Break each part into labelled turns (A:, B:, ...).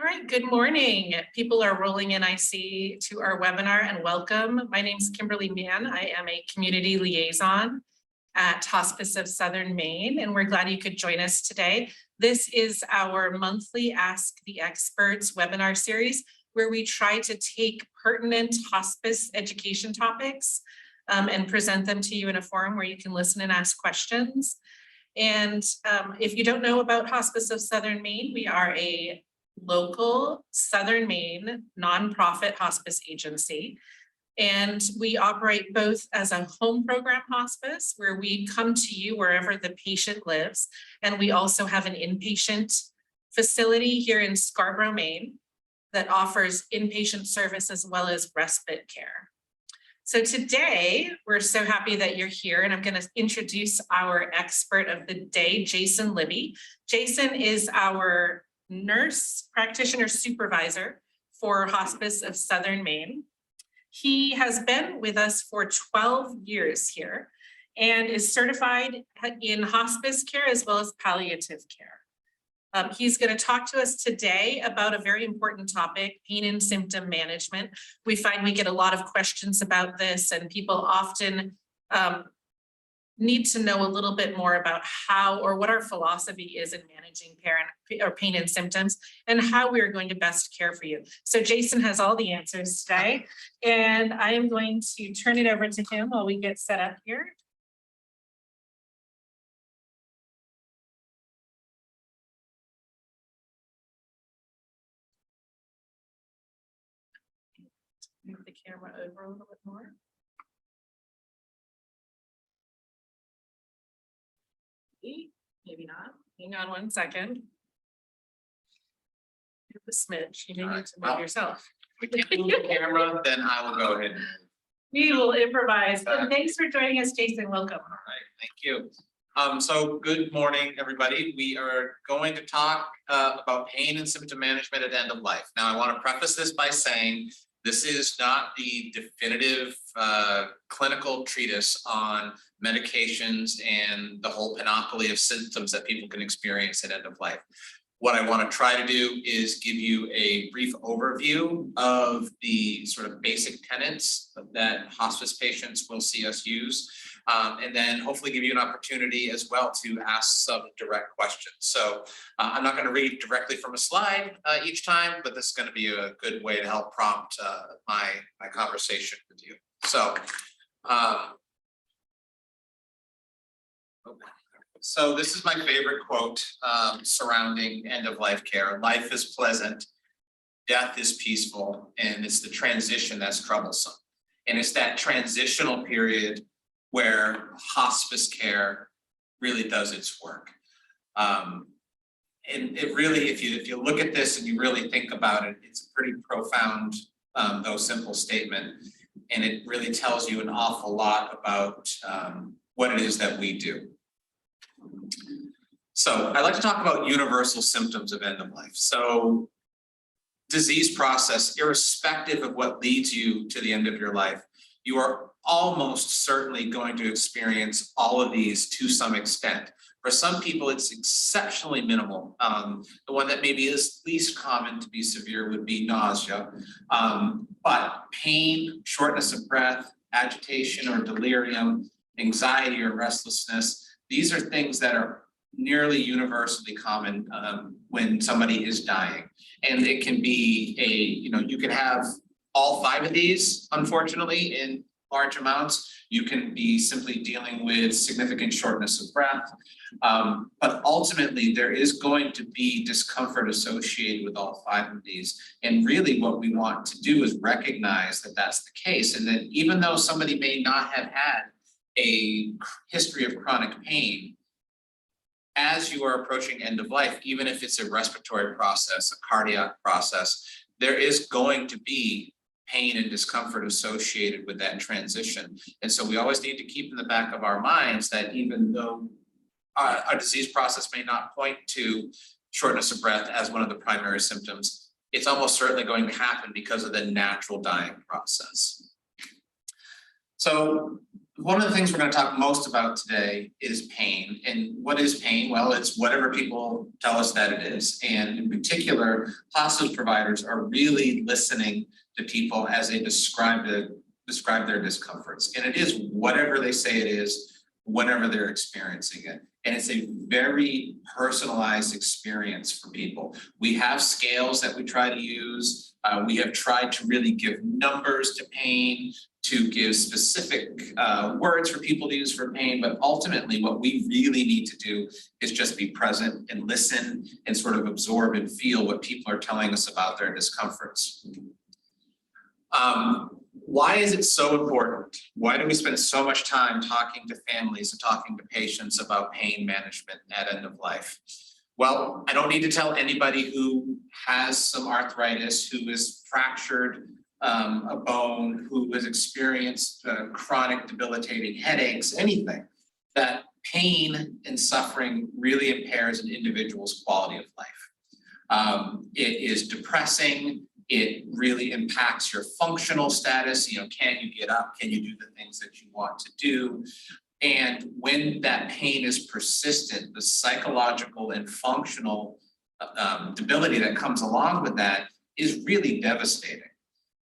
A: All right, good morning. People are rolling in, I see, to our webinar, and welcome. My name is Kimberly Mann. I am a community liaison at Hospice of Southern Maine, and we're glad you could join us today. This is our monthly Ask the Experts webinar series, where we try to take pertinent hospice education topics and present them to you in a forum where you can listen and ask questions. And if you don't know about Hospice of Southern Maine, we are a local Southern Maine nonprofit hospice agency. And we operate both as a home program hospice, where we come to you wherever the patient lives. And we also have an inpatient facility here in Scarborough, Maine, that offers inpatient service as well as respite care. So today, we're so happy that you're here, and I'm going to introduce our expert of the day, Jason Libby. Jason is our nurse practitioner supervisor for Hospice of Southern Maine. He has been with us for 12 years here and is certified in hospice care as well as palliative care. He's going to talk to us today about a very important topic, pain and symptom management. We find we get a lot of questions about this, and people often need to know a little bit more about how or what our philosophy is in managing pain and symptoms and how we are going to best care for you. So Jason has all the answers today, and I am going to turn it over to him while we get set up here. Move the camera over a little bit more. Maybe not. Hang on one second. The smidge. You may need to move yourself.
B: If we can't move the camera, then I will go ahead.
A: We will improvise. Thanks for joining us, Jason. Welcome.
B: All right, thank you. So good morning, everybody. We are going to talk about pain and symptom management at end of life. Now, I want to preface this by saying this is not the definitive clinical treatise on medications and the whole panoply of symptoms that people can experience at end of life. What I want to try to do is give you a brief overview of the sort of basic tenets that hospice patients will see us use, and then hopefully give you an opportunity as well to ask some direct questions. So I'm not going to read directly from a slide each time, but this is going to be a good way to help prompt my conversation with you. So so this is my favorite quote surrounding end-of-life care. Life is pleasant, death is peaceful, and it's the transition that's troublesome. And it's that transitional period where hospice care really does its work. And it really, if you look at this and you really think about it, it's a pretty profound, though simple statement. And it really tells you an awful lot about what it is that we do. So I'd like to talk about universal symptoms of end of life. So disease process, irrespective of what leads you to the end of your life, you are almost certainly going to experience all of these to some extent. For some people, it's exceptionally minimal. The one that maybe is least common to be severe would be nausea. But pain, shortness of breath, agitation or delirium, anxiety or restlessness, these are things that are nearly universally common when somebody is dying. And it can be you can have all 5 of these, unfortunately, in large amounts. You can be simply dealing with significant shortness of breath. But ultimately, there is going to be discomfort associated with all 5 of these. And really what we want to do is recognize that that's the case. And that even though somebody may not have had a history of chronic pain, as you are approaching end of life, even if it's a respiratory process, a cardiac process, there is going to be pain and discomfort associated with that transition. And so we always need to keep in the back of our minds that even though a disease process may not point to shortness of breath as one of the primary symptoms, it's almost certainly going to happen because of the natural dying process. So One of the things we're going to talk most about today is pain. And what is pain? Well, it's whatever people tell us that it is. And in particular, hospice providers are really listening to people as they describe their discomforts. And it is whatever they say it is, whenever they're experiencing it. And it's a very personalized experience for people. We have scales that we try to use. We have tried to really give numbers to pain, to give specific words for people to use for pain, but ultimately what we really need to do is just be present and listen and sort of absorb and feel what people are telling us about their discomforts. Why is it so important? Why do we spend so much time talking to families and talking to patients about pain management at end of life? Well, I don't need to tell anybody who has some arthritis, who is fractured a bone, who has experienced chronic debilitating headaches, anything, that pain and suffering really impairs an individual's quality of life. It is depressing. It really impacts your functional status. You know, can you get up? Can you do the things that you want to do? And when that pain is persistent, the psychological and functional debility that comes along with that is really devastating.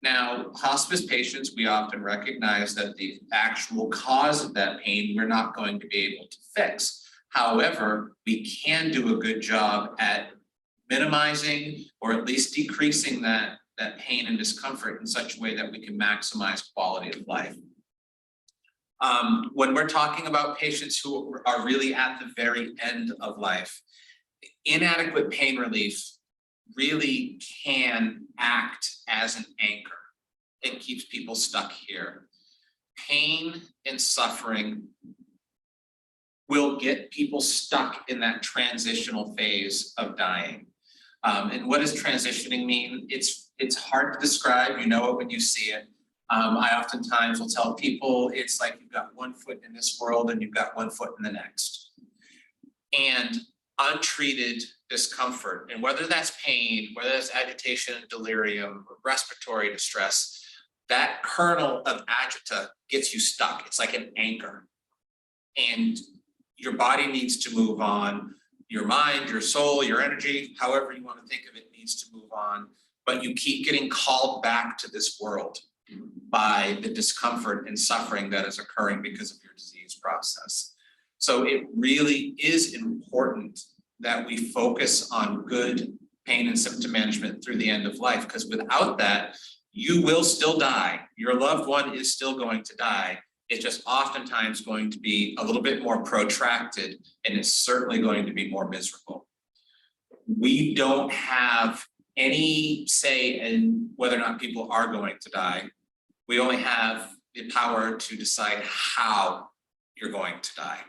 B: Now, hospice patients, we often recognize that the actual cause of that pain, we're not going to be able to fix. However, we can do a good job at minimizing or at least decreasing that pain and discomfort in such a way that we can maximize quality of life. When we're talking about patients who are really at the very end of life, inadequate pain relief really can act as an anchor. It keeps people stuck here. Pain and suffering will get people stuck in that transitional phase of dying. And what does transitioning mean? It's hard to describe. You know it when you see it. I oftentimes will tell people it's like you've got one foot in this world and you've got one foot in the next. And untreated discomfort, and whether that's pain, whether that's agitation and delirium, or respiratory distress, that kernel of agita gets you stuck. It's like an anchor. And your body needs to move on. Your mind, your soul, your energy, however you want to think of it, needs to move on. But you keep getting called back to this world by the discomfort and suffering that is occurring because of your disease process. So it really is important that we focus on good pain and symptom management through the end of life, because without that, you will still die. Your loved one is still going to die. It's just oftentimes going to be a little bit more protracted, and it's certainly going to be more miserable. We don't have any say in whether or not people are going to die. We only have the power to decide how you're going to die.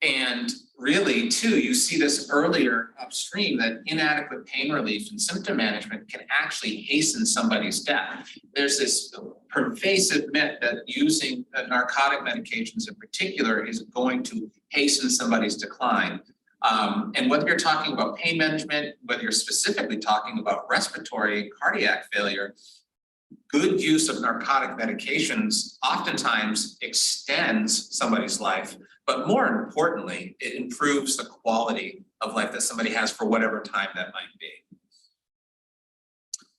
B: And really, too, you see this earlier upstream that inadequate pain relief and symptom management can actually hasten somebody's death. There's this pervasive myth that using narcotic medications in particular is going to hasten somebody's decline. And whether you're talking about pain management, whether you're specifically talking about respiratory and cardiac failure, good use of narcotic medications oftentimes extends somebody's life, but more importantly, it improves the quality of life that somebody has for whatever time that might be.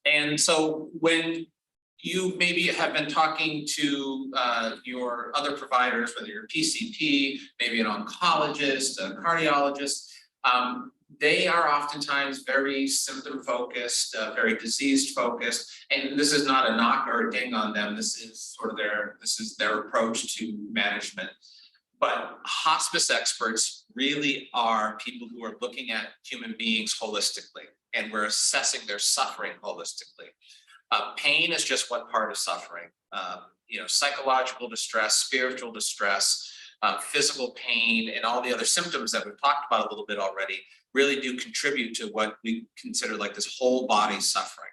B: And so when you maybe have been talking to your other providers, whether you're a PCP, maybe an oncologist, a cardiologist, they are oftentimes very symptom focused, very disease focused, and this is not a knock or a ding on them. This is sort of their approach to management. But hospice experts really are people who are looking at human beings holistically, and we're assessing their suffering holistically. Pain is just one part of suffering. Psychological distress, spiritual distress, physical pain, and all the other symptoms that we've talked about a little bit already really do contribute to what we consider like this whole body suffering.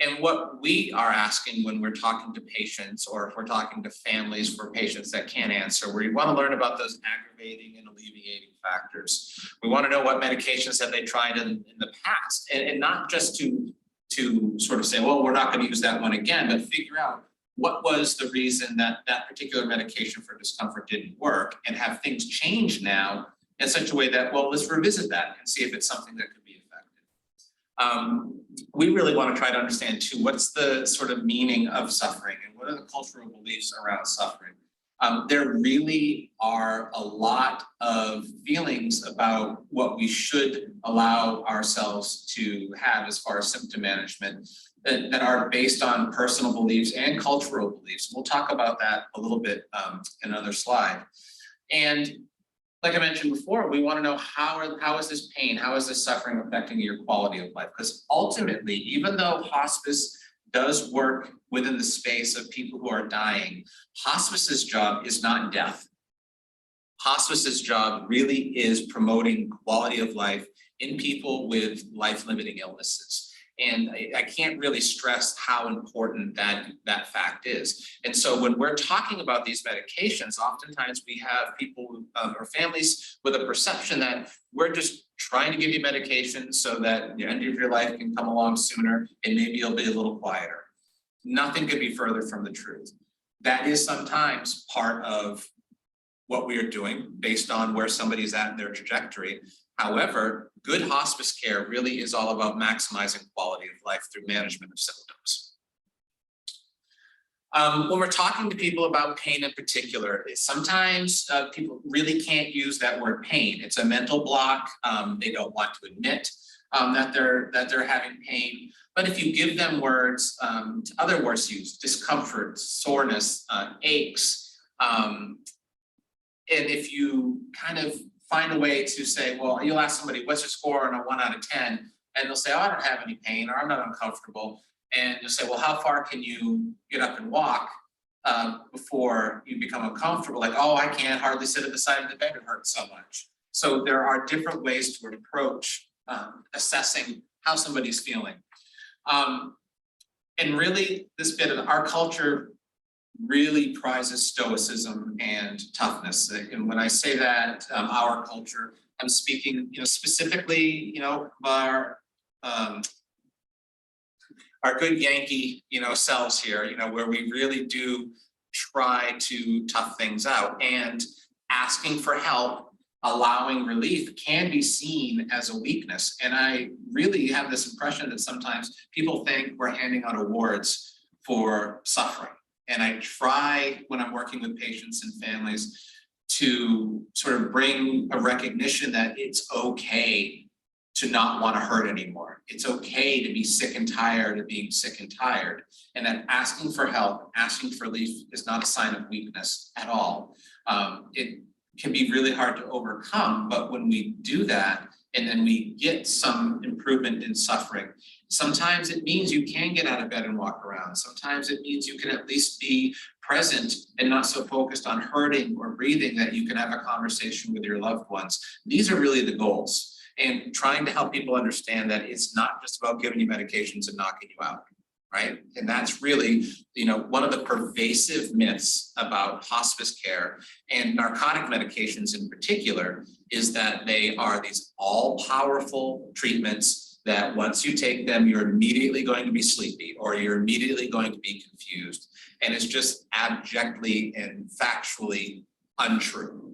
B: And what we are asking when we're talking to patients, or if we're talking to families for patients that can't answer, we want to learn about those aggravating and alleviating factors. We want to know what medications have they tried in the past, and not just to sort of say, well, we're not going to use that one again, but figure out what was the reason that that particular medication for discomfort didn't work, and have things changed now in such a way that, well, let's revisit that and see if it's something that could be effective. We really want to try to understand too, what's the sort of meaning of suffering and what are the cultural beliefs around suffering? There really are a lot of feelings about what we should allow ourselves to have as far as symptom management that are based on personal beliefs and cultural beliefs. We'll talk about that a little bit in another slide. And like I mentioned before, we want to know how is this pain, how is this suffering affecting your quality of life? Because ultimately, even though hospice does work within the space of people who are dying, hospice's job is not death. Hospice's job really is promoting quality of life in people with life-limiting illnesses. And I can't really stress how important that fact is. And so when we're talking about these medications, oftentimes we have people or families with a perception that we're just trying to give you medication so that the end of your life can come along sooner and maybe you'll be a little quieter. Nothing could be further from the truth. That is sometimes part of what we are doing based on where somebody's at in their trajectory. However, good hospice care really is all about maximizing quality of life through management of symptoms. When we're talking to people about pain in particular, sometimes people really can't use that word pain. It's a mental block. They don't want to admit that they're having pain. But if you give them words, other words used, discomfort, soreness, aches, and if you kind of find a way to say, well, you'll ask somebody, what's your score on a 1 out of 10? And they'll say, oh, I don't have any pain, or I'm not uncomfortable. And you'll say, well, how far can you get up and walk before you become uncomfortable? Like, oh, I can't hardly sit at the side of the bed, it hurts so much. So there are different ways to approach assessing how somebody's feeling. And really, this bit of our culture really prizes stoicism and toughness. And when I say that, our culture, I'm speaking, specifically, our good Yankee, selves here, where we really do try to tough things out, and asking for help, allowing relief can be seen as a weakness. And I really have this impression that sometimes people think we're handing out awards for suffering. And I try, when I'm working with patients and families, to sort of bring a recognition that it's okay to not want to hurt anymore. It's okay to be sick and tired of being sick and tired. And that asking for help, asking for relief is not a sign of weakness at all. It can be really hard to overcome, but when we do that, and then we get some improvement in suffering, sometimes it means you can get out of bed and walk around. Sometimes it means you can at least be present and not so focused on hurting or breathing that you can have a conversation with your loved ones. These are really the goals, and trying to help people understand that it's not just about giving you medications and knocking you out, right? And that's really, one of the pervasive myths about hospice care and narcotic medications in particular is that they are these all-powerful treatments that once you take them, you're immediately going to be sleepy or you're immediately going to be confused. And it's just abjectly and factually untrue.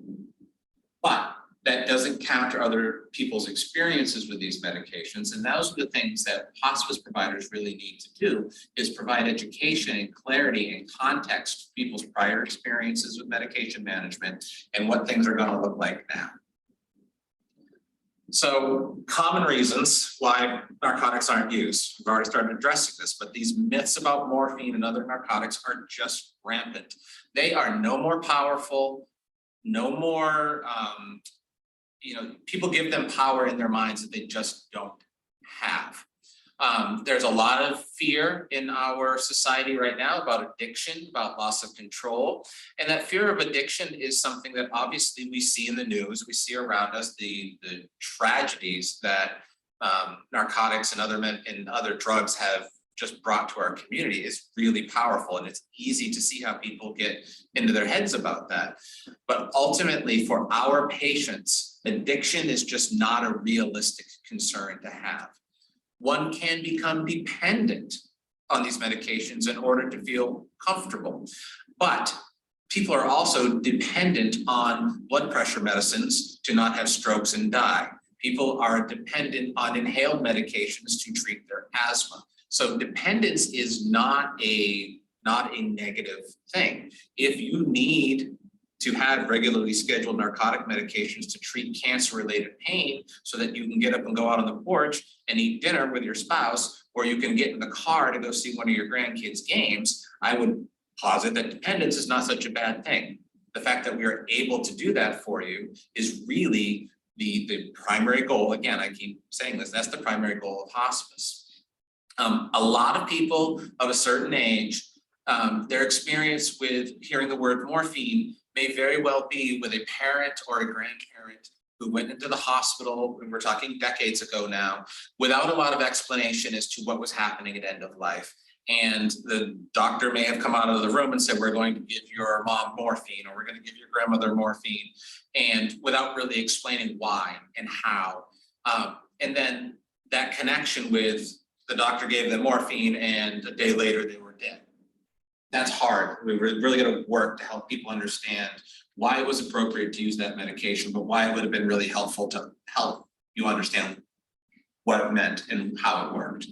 B: But that doesn't counter other people's experiences with these medications. And those are the things that hospice providers really need to do, is provide education and clarity and context to people's prior experiences with medication management and what things are going to look like now. So common reasons why narcotics aren't used. We've already started addressing this, but these myths about morphine and other narcotics are just rampant. They are no more powerful, no more, people give them power in their minds that they just don't have. There's a lot of fear in our society right now about addiction, about loss of control. And that fear of addiction is something that obviously we see in the news, we see around us, the tragedies that narcotics and other drugs have just brought to our community is really powerful. And it's easy to see how people get into their heads about that. But ultimately, for our patients, addiction is just not a realistic concern to have. One can become dependent on these medications in order to feel comfortable. But people are also dependent on blood pressure medicines to not have strokes and die. People are dependent on inhaled medications to treat their asthma. So dependence is not a negative thing. If you need to have regularly scheduled narcotic medications to treat cancer-related pain so that you can get up and go out on the porch and eat dinner with your spouse, or you can get in the car to go see one of your grandkids' games, I would posit that dependence is not such a bad thing. The fact that we are able to do that for you is really the primary goal. Again, I keep saying this, that's the primary goal of hospice. A lot of people of a certain age, their experience with hearing the word morphine may very well be with a parent or a grandparent who went into the hospital, and we're talking decades ago now, without a lot of explanation as to what was happening at end of life. And the doctor may have come out of the room and said, we're going to give your mom morphine, or we're going to give your grandmother morphine, and without really explaining why and how. And then that connection with the doctor gave them morphine and a day later they were dead. That's hard. We really got to work to help people understand why it was appropriate to use that medication, but why it would have been really helpful to help you understand what it meant and how it worked.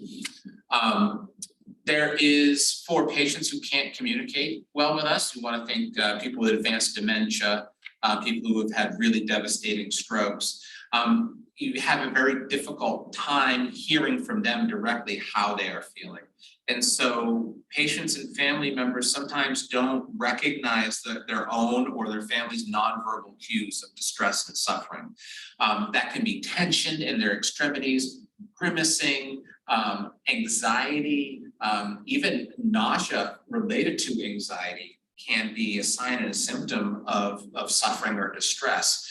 B: There is, for patients who can't communicate well with us, we want to think people with advanced dementia, people who have had really devastating strokes. You have a very difficult time hearing from them directly how they are feeling. And so patients and family members sometimes don't recognize their own or their family's nonverbal cues of distress and suffering. That can be tension in their extremities, grimacing, anxiety, even nausea related to anxiety can be a sign and a symptom of suffering or distress.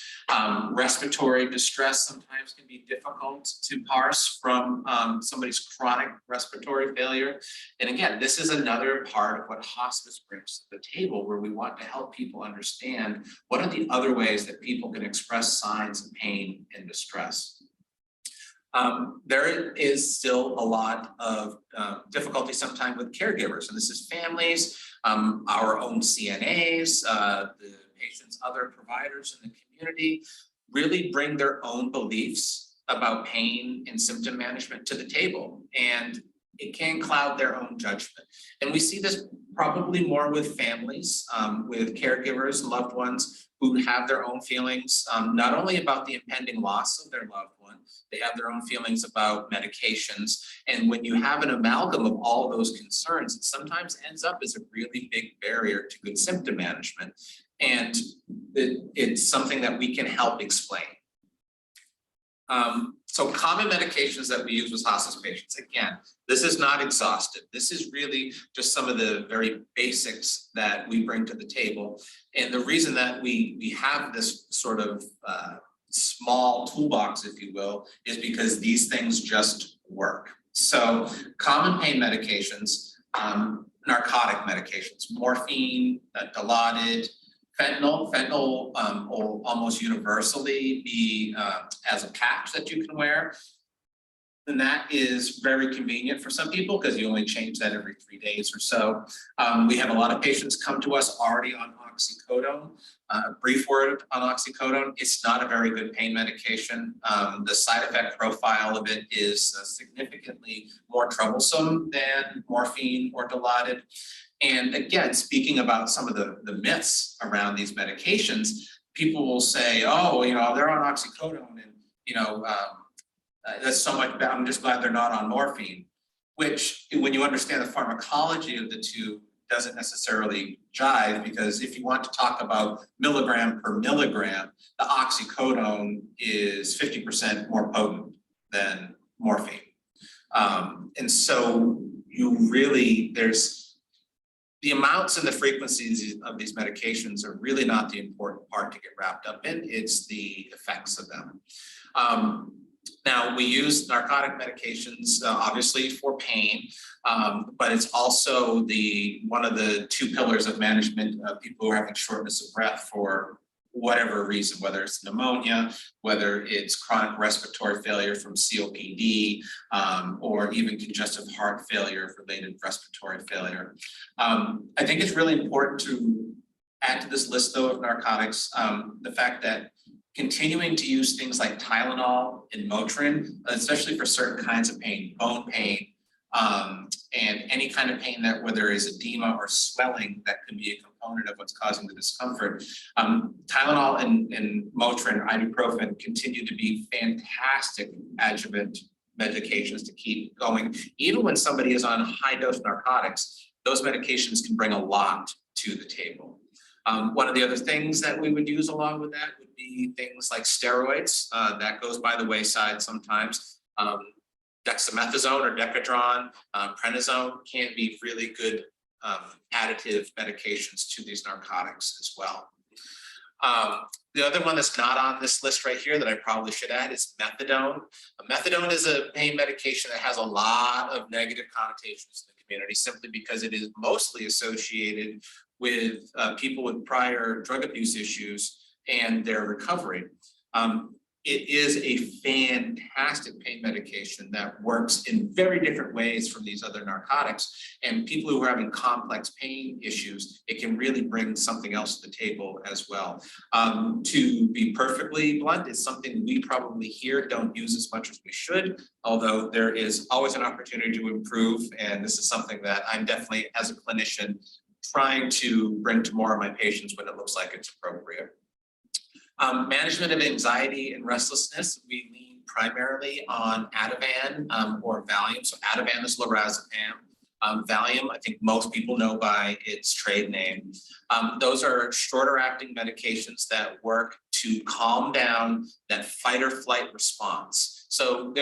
B: Respiratory distress sometimes can be difficult to parse from somebody's chronic respiratory failure. And again, this is another part of what hospice brings to the table, where we want to help people understand what are the other ways that people can express signs of pain and distress. There is still a lot of difficulty sometimes with caregivers, and this is families, our own CNAs, the patient's other providers in the community really bring their own beliefs about pain and symptom management to the table, and it can cloud their own judgment. And we see this probably more with families, with caregivers, loved ones who have their own feelings, not only about the impending loss of their loved one, they have their own feelings about medications. And when you have an amalgam of all of those concerns, it sometimes ends up as a really big barrier to good symptom management. And it's something that we can help explain. So common medications that we use with hospice patients, again, this is not exhaustive. This is really just some of the very basics that we bring to the table. And the reason that we have this sort of small toolbox, if you will, is because these things just work. So common pain medications, narcotic medications, morphine, Dilaudid, fentanyl will almost universally be as a patch that you can wear. And that is very convenient for some people because you only change that every 3 days or so. We have a lot of patients come to us already on oxycodone. Brief word on oxycodone, it's not a very good pain medication. The side effect profile of it is significantly more troublesome than morphine or Dilaudid. And again, speaking about some of the myths around these medications, people will say, oh, they're on oxycodone and, that's so much better. I'm just glad they're not on morphine, which when you understand the pharmacology of the two doesn't necessarily jive, because if you want to talk about milligram per milligram, the oxycodone is 50% more potent than morphine. And so there's the amounts and the frequencies of these medications are really not the important part to get wrapped up in. It's the effects of them. Now, we use narcotic medications, obviously for pain, but it's also one of the two pillars of management of people who are having shortness of breath for whatever reason, whether it's pneumonia, whether it's chronic respiratory failure from COPD, or even congestive heart failure related respiratory failure. I think it's really important to add to this list though of narcotics, the fact that continuing to use things like Tylenol and Motrin, especially for certain kinds of pain, bone pain, and any kind of pain that where there is edema or swelling that could be a component of what's causing the discomfort. Tylenol and Motrin, ibuprofen continue to be fantastic adjuvant medications to keep going. Even when somebody is on high dose narcotics, those medications can bring a lot to the table. One of the other things that we would use along with that would be things like steroids. That goes by the wayside sometimes. Dexamethasone or Decadron, prednisone can be really good additive medications to these narcotics as well. The other one that's not on this list right here that I probably should add is methadone. Methadone is a pain medication that has a lot of negative connotations in the community simply because it is mostly associated with people with prior drug abuse issues and their recovery. It is a fantastic pain medication that works in very different ways from these other narcotics. And people who are having complex pain issues, it can really bring something else to the table as well. To be perfectly blunt, it's something we probably here don't use as much as we should, although there is always an opportunity to improve. And this is something that I'm definitely, as a clinician, trying to bring to more of my patients when it looks like it's appropriate. Management of anxiety and restlessness, we lean primarily on Ativan or Valium. So Ativan is lorazepam. Valium, I think most people know by its trade name. Those are shorter acting medications that work to calm down that fight or flight response. So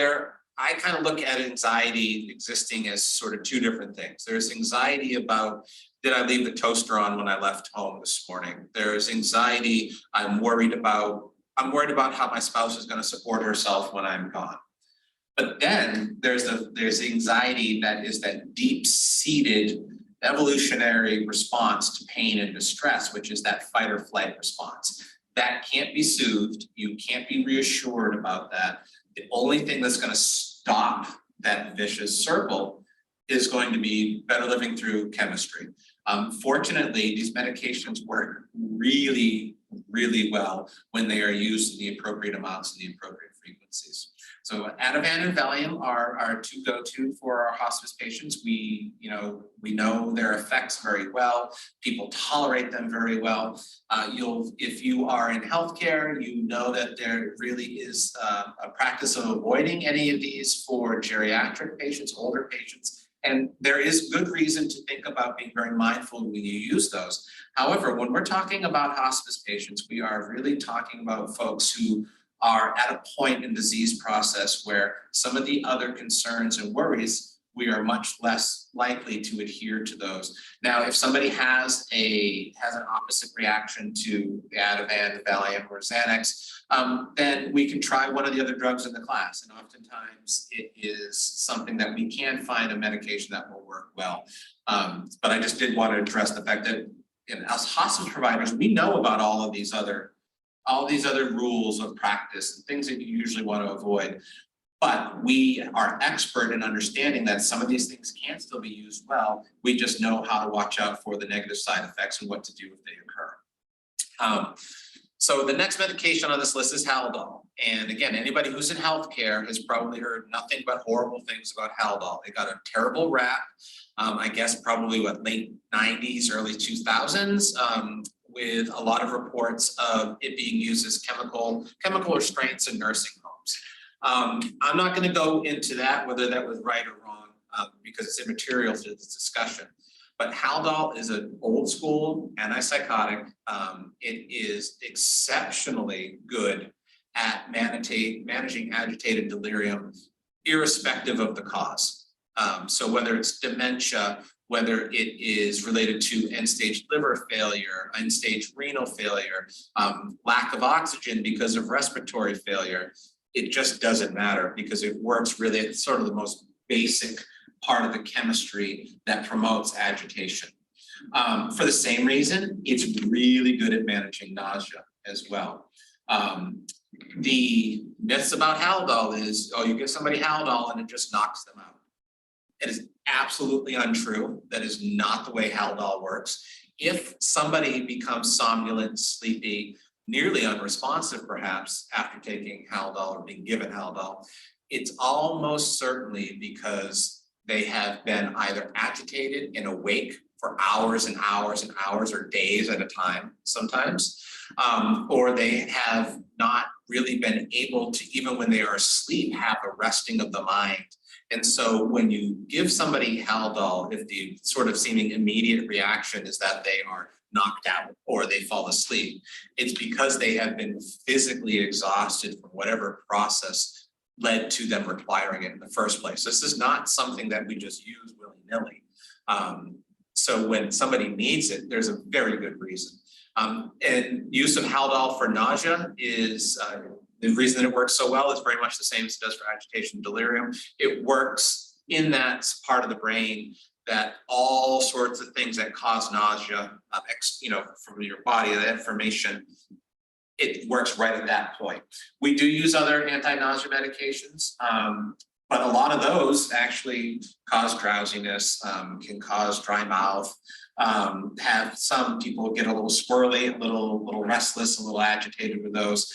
B: I kind of look at anxiety existing as sort of two different things. There's anxiety about, did I leave the toaster on when I left home this morning? There's anxiety, I'm worried about how my spouse is going to support herself when I'm gone. But then there's anxiety that is that deep-seated evolutionary response to pain and distress, which is that fight or flight response. That can't be soothed. You can't be reassured about that. The only thing that's going to stop that vicious circle is going to be better living through chemistry. Fortunately, these medications work really, really well when they are used in the appropriate amounts and the appropriate frequencies. So Ativan and Valium are our two go-to for our hospice patients. We know their effects very well. People tolerate them very well. If you are in healthcare, you know that there really is a practice of avoiding any of these for geriatric patients, older patients. And there is good reason to think about being very mindful when you use those. However, when we're talking about hospice patients, we are really talking about folks who are at a point in disease process where some of the other concerns and worries, we are much less likely to adhere to those. Now, if somebody has an opposite reaction to the Ativan, Valium, or Xanax, then we can try one of the other drugs in the class. And oftentimes it is something that we can find a medication that will work well. But I just did want to address the fact that as hospice providers, we know about all these other rules of practice and things that you usually want to avoid. But we are expert in understanding that some of these things can still be used well. We just know how to watch out for the negative side effects and what to do if they occur. So the next medication on this list is Haldol. And again, anybody who's in healthcare has probably heard nothing but horrible things about Haldol. It got a terrible rap, I guess probably late 90s, early 2000s, with a lot of reports of it being used as chemical restraints in nursing homes. I'm not going to go into that, whether that was right or wrong, because it's immaterial to this discussion. But Haldol is an old school antipsychotic. It is exceptionally good at managing agitated delirium, irrespective of the cause. So whether it's dementia, whether it is related to end-stage liver failure, end-stage renal failure, lack of oxygen because of respiratory failure, it just doesn't matter because it works really at sort of the most basic part of the chemistry that promotes agitation. For the same reason, it's really good at managing nausea as well. The myths about Haldol is, oh, you give somebody Haldol and it just knocks them out. It is absolutely untrue. That is not the way Haldol works. If somebody becomes somnolent, sleepy, nearly unresponsive perhaps after taking Haldol or being given Haldol, it's almost certainly because they have been either agitated and awake for hours and hours and hours or days at a time sometimes, or they have not really been able to, even when they are asleep, have a resting of the mind. And so when you give somebody Haldol, if the sort of seeming immediate reaction is that they are knocked out or they fall asleep, it's because they have been physically exhausted from whatever process led to them requiring it in the first place. This is not something that we just use willy-nilly. So when somebody needs it, there's a very good reason. And use of Haldol for nausea is, the reason that it works so well is very much the same as it does for agitation and delirium. It works in that part of the brain that all sorts of things that cause nausea, from your body, the information, it works right at that point. We do use other anti-nausea medications, but a lot of those actually cause drowsiness, can cause dry mouth, have some people get a little squirrely, a little restless, a little agitated with those,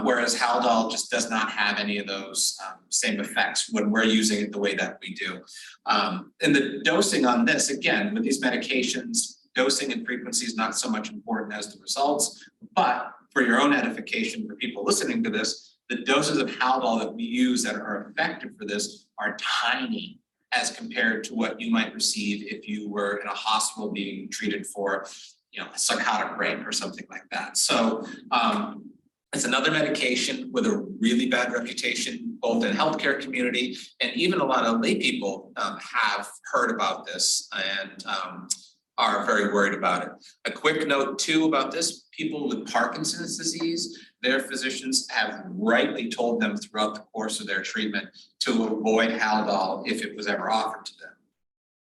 B: whereas Haldol just does not have any of those same effects when we're using it the way that we do. And the dosing on this, again, with these medications, dosing and frequency is not so much important as the results, but for your own edification, for people listening to this, the doses of Haldol that we use that are effective for this are tiny as compared to what you might receive if you were in a hospital being treated for, a psychotic break or something like that. So it's another medication with a really bad reputation, both in healthcare community and even a lot of lay people have heard about this and are very worried about it. A quick note too about this, people with Parkinson's disease, their physicians have rightly told them throughout the course of their treatment to avoid Haldol if it was ever offered to them.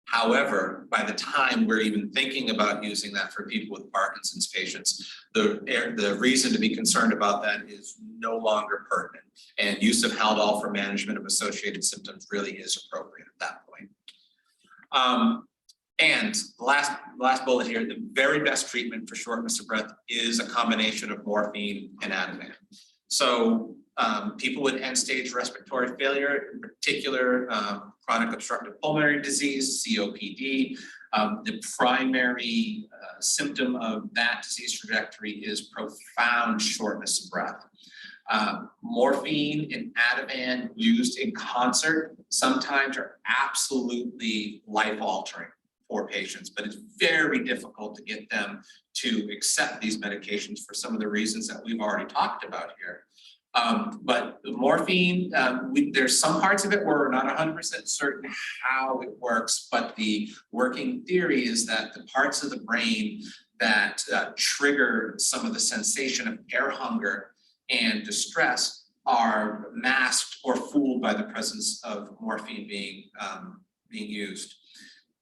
B: However, by the time we're even thinking about using that for people with Parkinson's patients, the reason to be concerned about that is no longer pertinent. And use of Haldol for management of associated symptoms really is appropriate at that point. And the last bullet here, the very best treatment for shortness of breath is a combination of morphine and Ativan. So people with end-stage respiratory failure, in particular chronic obstructive pulmonary disease, COPD, the primary symptom of that disease trajectory is profound shortness of breath. Morphine and Ativan used in concert sometimes are absolutely life-altering for patients, but it's very difficult to get them to accept these medications for some of the reasons that we've already talked about here. But the morphine, there's some parts of it where we're not 100% certain how it works, but the working theory is that the parts of the brain that trigger some of the sensation of air hunger and distress are masked or fooled by the presence of morphine being used.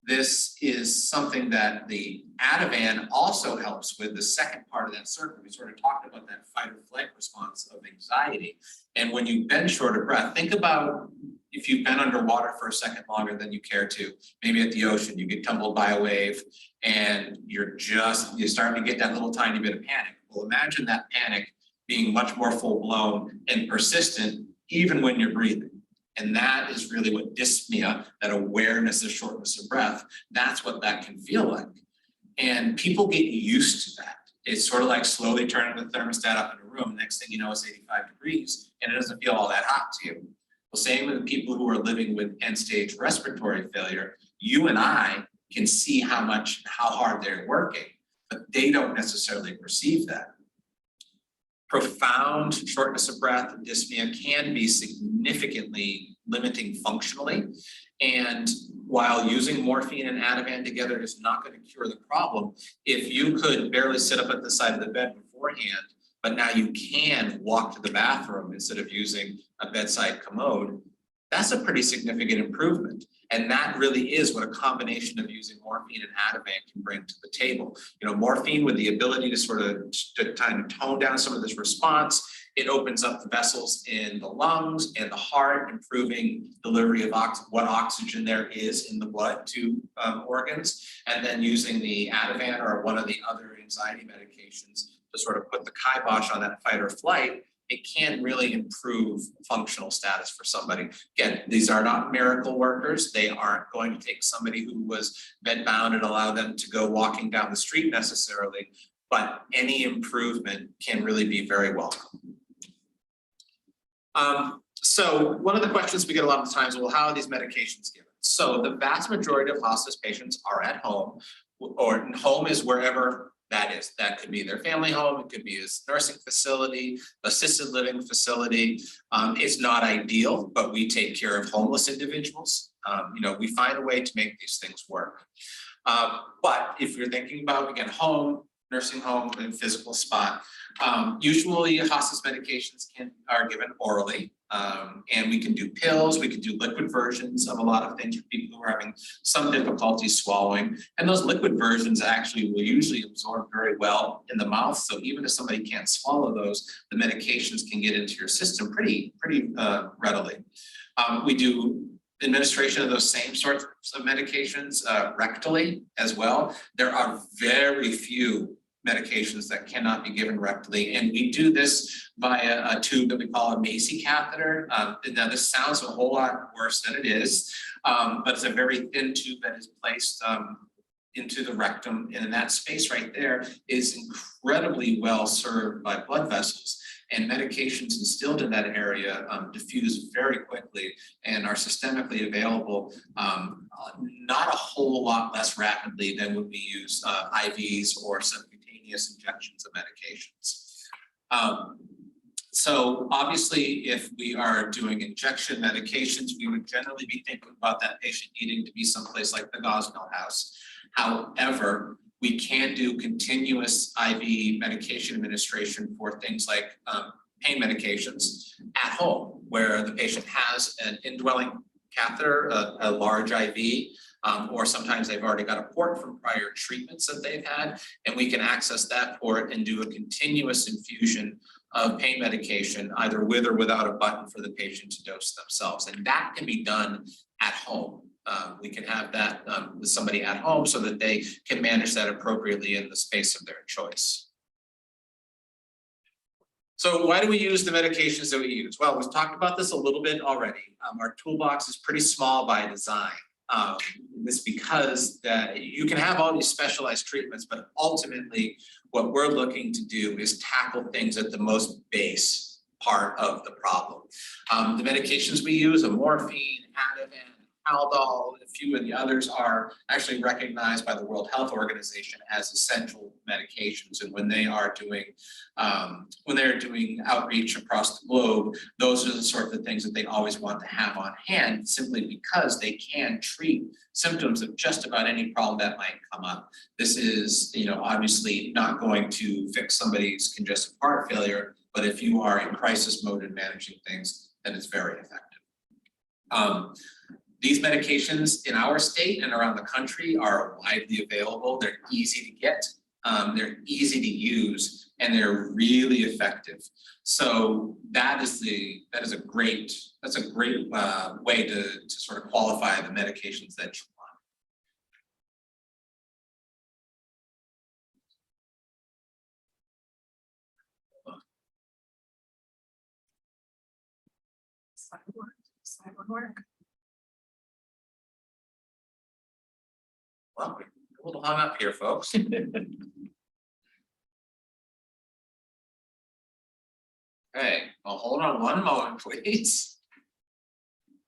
B: This is something that the Ativan also helps with, the second part of that circle. We sort of talked about that fight or flight response of anxiety. And when you've been short of breath, think about if you've been underwater for a second longer than you care to, maybe at the ocean, you get tumbled by a wave and you're starting to get that little tiny bit of panic. Well, imagine that panic being much more full blown and persistent, even when you're breathing. And that is really what dyspnea, that awareness of shortness of breath, that's what that can feel like. And people get used to that. It's sort of like slowly turning the thermostat up in a room. Next thing you know, it's 85 degrees and it doesn't feel all that hot to you. Well, same with the people who are living with end-stage respiratory failure. You and I can see how hard they're working, but they don't necessarily perceive that. Profound shortness of breath and dyspnea can be significantly limiting functionally. And while using morphine and Ativan together is not going to cure the problem, if you could barely sit up at the side of the bed beforehand, but now you can walk to the bathroom instead of using a bedside commode, that's a pretty significant improvement. And that really is what a combination of using morphine and Ativan can bring to the table. You know, morphine with the ability to sort of kind of tone down some of this response. It opens up the vessels in the lungs and the heart, improving delivery of what oxygen there is in the blood to organs. And then using the Ativan or one of the other anxiety medications to sort of put the kibosh on that fight or flight, it can really improve functional status for somebody. Again, these are not miracle workers. They aren't going to take somebody who was bedbound and allow them to go walking down the street necessarily, but any improvement can really be very welcome. So one of the questions we get a lot of times, well, how are these medications given? So the vast majority of hospice patients are at home, or home is wherever that is. That could be their family home, it could be a nursing facility, assisted living facility. It's not ideal, but we take care of homeless individuals. You know, we find a way to make these things work. But if you're thinking about, again, home, nursing home, and physical spot, usually hospice medications are given orally. And we can do pills, we can do liquid versions of a lot of things for people who are having some difficulty swallowing. And those liquid versions actually will usually absorb very well in the mouth. So even if somebody can't swallow those, the medications can get into your system pretty readily. We do administration of those same sorts of medications rectally as well. There are very few medications that cannot be given rectally, and we do this via a tube that we call a Macy catheter. Now this sounds a whole lot worse than it is, but it's a very thin tube that is placed into the rectum, and in that space right there is incredibly well served by blood vessels, and medications instilled in that area diffuse very quickly and are systemically available not a whole lot less rapidly than when we use IVs or subcutaneous injections of medications. So obviously, if we are doing injection medications, we would generally be thinking about that patient needing to be someplace like the Gosnell House. However, we can do continuous IV medication administration for things like pain medications at home, where the patient has an indwelling catheter, a large IV, or sometimes they've already got a port from prior treatments that they've had, and we can access that port and do a continuous infusion of pain medication, either with or without a button for the patient to dose themselves. And that can be done at home. We can have that with somebody at home so that they can manage that appropriately in the space of their choice. So why do we use the medications that we use? Well, we've talked about this a little bit already. Our toolbox is pretty small by design. It's because that you can have all these specialized treatments, but ultimately what we're looking to do is tackle things at the most base part of the problem. The medications we use, a morphine, Ativan, Haldol, a few of the others are actually recognized by the World Health Organization as essential medications. And when they are doing outreach across the globe, those are the sort of things that they always want to have on hand, simply because they can treat symptoms of just about any problem that might come up. This is, you know, obviously not going to fix somebody's congestive heart failure, but if you are in crisis mode and managing things, then it's very effective. These medications in our state and around the country are widely available. They're easy to get, they're easy to use, and they're really effective. So that's a great way to sort of qualify the medications that you want.
A: Slide would work.
B: Well, we're a little hung up here, folks. Okay, well, hold on one moment, please.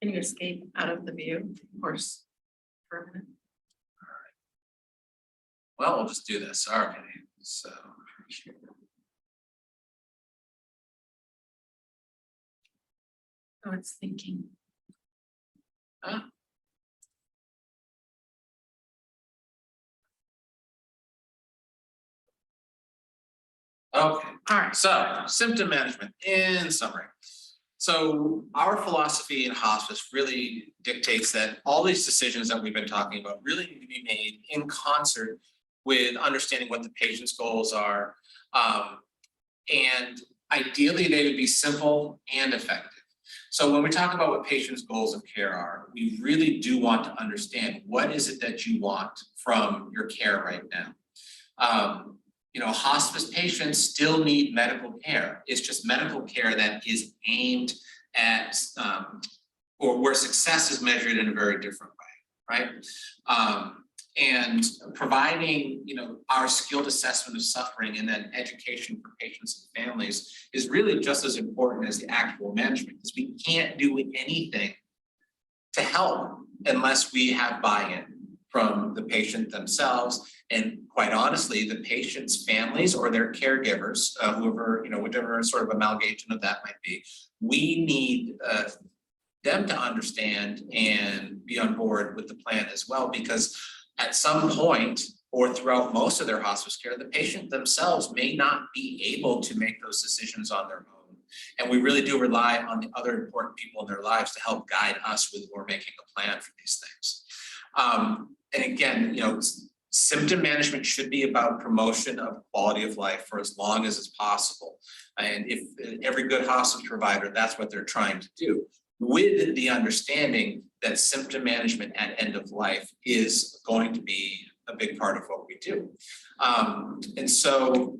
A: Can you escape out of the view, of course, for a minute?
B: Well, we'll just do this. All right, so.
A: Oh, it's thinking.
B: Ah. Okay, all right, so symptom management in summary. So our philosophy in hospice really dictates that all these decisions that we've been talking about really need to be made in concert with understanding what the patient's goals are. And ideally, they would be simple and effective. So when we talk about what patients' goals of care are, we really do want to understand what is it that you want from your care right now. Hospice patients still need medical care. It's just medical care that is aimed at, or where success is measured in a very different way, right? And providing, our skilled assessment of suffering and then education for patients and families is really just as important as the actual management, because we can't do anything to help unless we have buy-in from the patient themselves, and quite honestly, the patient's families or their caregivers, whoever, whatever sort of amalgamation of that might be. We need them to understand and be on board with the plan as well, because at some point or throughout most of their hospice care, the patient themselves may not be able to make those decisions on their own. And we really do rely on the other important people in their lives to help guide us with we're making a plan for these things. And again, symptom management should be about promotion of quality of life for as long as it's possible. And if every good hospice provider, that's what they're trying to do, with the understanding that symptom management at end of life is going to be a big part of what we do. And so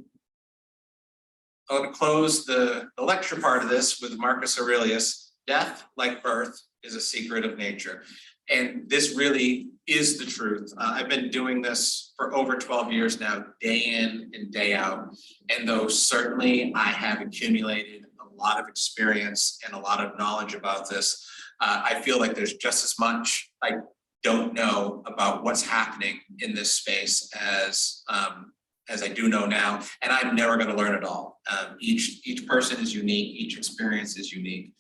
B: I'm going to close the lecture part of this with Marcus Aurelius. Death, like birth, is a secret of nature. And this really is the truth. I've been doing this for over 12 years now, day in and day out. And though certainly I have accumulated a lot of experience and a lot of knowledge about this, I feel like there's just as much I don't know about what's happening in this space as I do know now, and I'm never going to learn it all. Each person is unique, each experience is unique,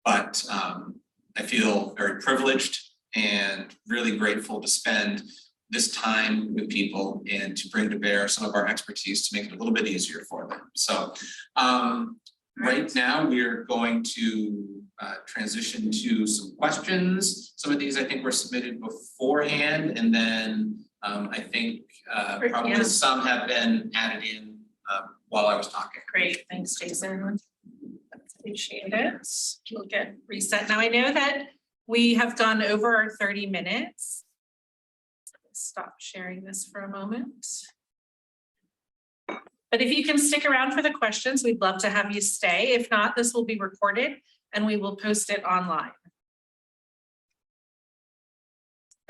B: but I feel very privileged and really grateful to spend this time with people and to bring to bear some of our expertise to make it a little bit easier for them. So right now we're going to transition to some questions. Some of these I think were submitted beforehand, and then I think probably some have been added in while I was talking.
A: Great, thanks, Jason. Appreciate it. We'll get reset. Now I know that we have gone over our 30 minutes. Stop sharing this for a moment. But if you can stick around for the questions, we'd love to have you stay. If not, this will be recorded and we will post it online.